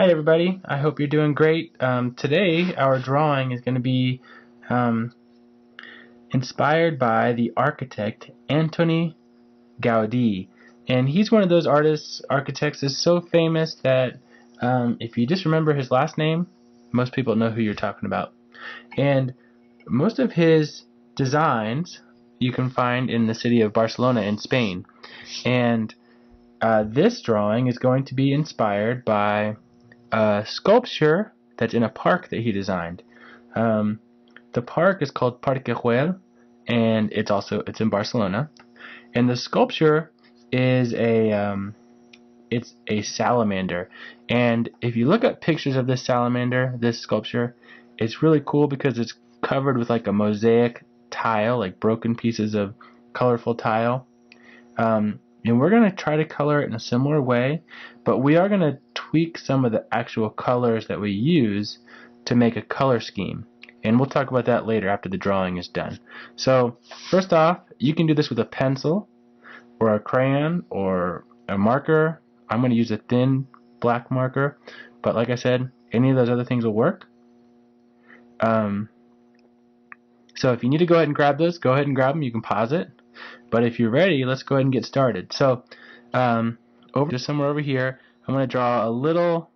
Hi everybody, I hope you're doing great. Today our drawing is going to be um, inspired by the architect Antoni Gaudi. And he's one of those architects that's so famous that if you just remember his last name, most people know who you're talking about. And most of his designs you can find in the city of Barcelona in Spain. And this drawing is going to be inspired by a sculpture that's in a park that he designed. Um, the park is called Parque Guell, and it's in Barcelona. And the sculpture is it's a salamander. And if you look at pictures of this sculpture, it's really cool because it's covered with like a mosaic tile, like broken pieces of colorful tile. And we're going to try to color it in a similar way, but we are going to tweak some of the actual colors that we use to make a color scheme. And we'll talk about that later after the drawing is done. So first off, you can do this with a pencil or a crayon or a marker. I'm going to use a thin black marker, but like I said, any of those other things will work. So if you need to go ahead and grab those, go ahead and grab them. You can pause it. But if you're ready, let's go ahead and get started. So just somewhere over here, I'm going to draw a little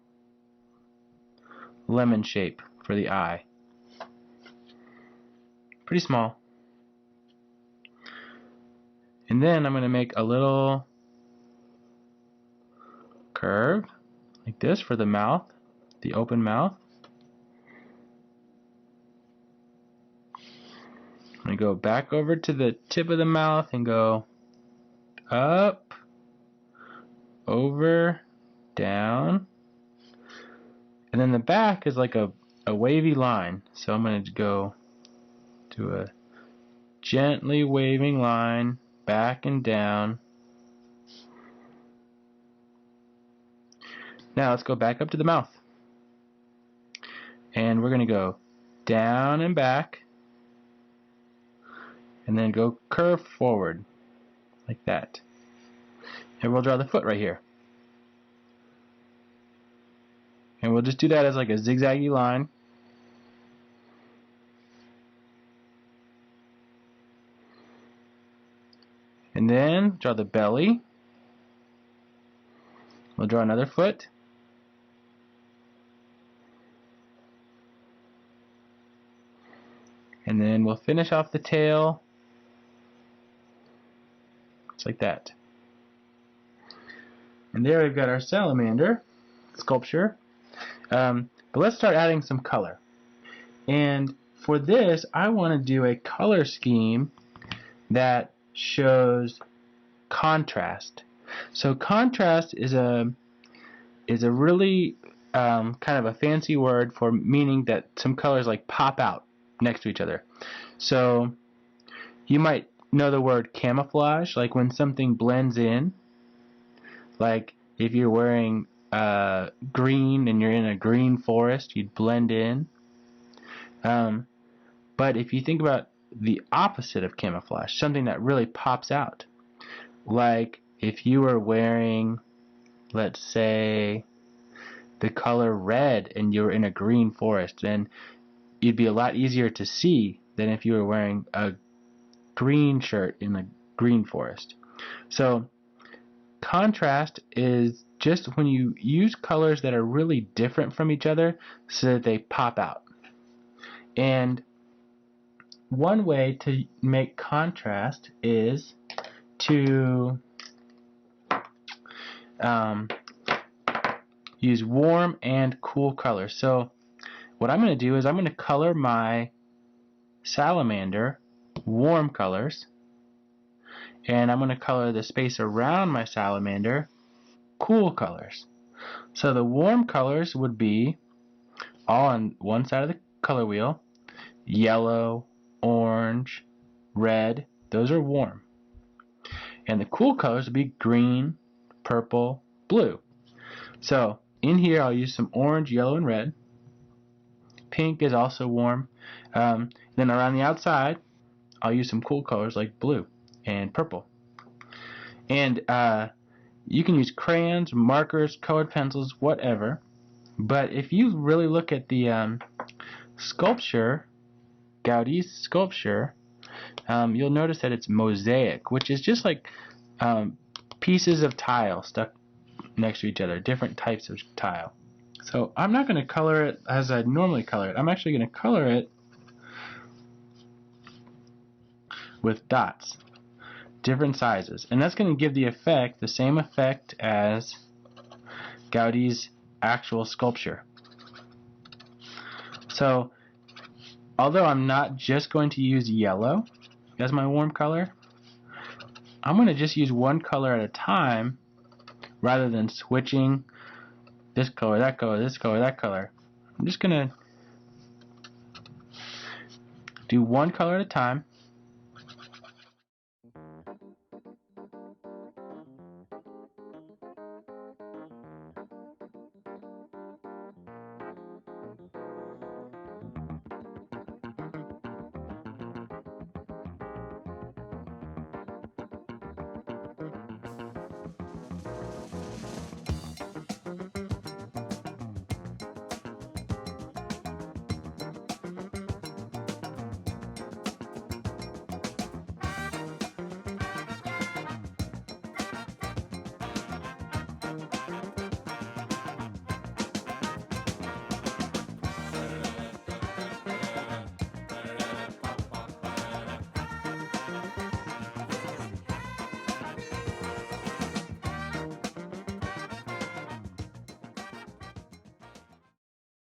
lemon shape for the eye. Pretty small. And then I'm going to make a little curve like this for the mouth, the open mouth. I'm going to go back over to the tip of the mouth and go up, over, down. And then the back is like a wavy line. So I'm going to go to a gently waving line back and down. Now let's go back up to the mouth. And we're going to go down and back. And then go curve forward like that. And we'll draw the foot right here. And we'll just do that as like a zigzaggy line. And then draw the belly. We'll draw another foot. And then we'll finish off the tail. Just like that. And there we've got our salamander sculpture. But let's start adding some color. And for this, I want to do a color scheme that shows contrast. So contrast is a really kind of a fancy word for meaning that some colors like pop out next to each other. So you might know the word camouflage, like when something blends in. Like if you're wearing green and you're in a green forest, you'd blend in. But if you think about the opposite of camouflage, something that really pops out, like if you were wearing, let's say, the color red and you were in a green forest, then you'd be a lot easier to see than if you were wearing a green shirt in a green forest. So contrast is just when you use colors that are really different from each other so that they pop out. And one way to make contrast is to use warm and cool colors. So what I'm going to do is I'm going to color my salamander warm colors, and I'm going to color the space around my salamander cool colors. So the warm colors would be all on one side of the color wheel: yellow, orange, red. Those are warm. And the cool colors would be green, purple, blue. So in here I'll use some orange, yellow, and red. Pink is also warm. Then around the outside I'll use some cool colors like blue and purple. And you can use crayons, markers, colored pencils, whatever. But if you really look at the sculpture, Gaudi's sculpture, you'll notice that it's mosaic, which is just like pieces of tile stuck next to each other, different types of tile. So I'm not going to color it as I normally color it. I'm actually going to color it with dots, different sizes, and that's going to give the effect, the same effect as Gaudi's actual sculpture. So although I'm not just going to use yellow as my warm color, I'm going to just use one color at a time rather than switching this color, that color, this color, that color. I'm just going to do one color at a time.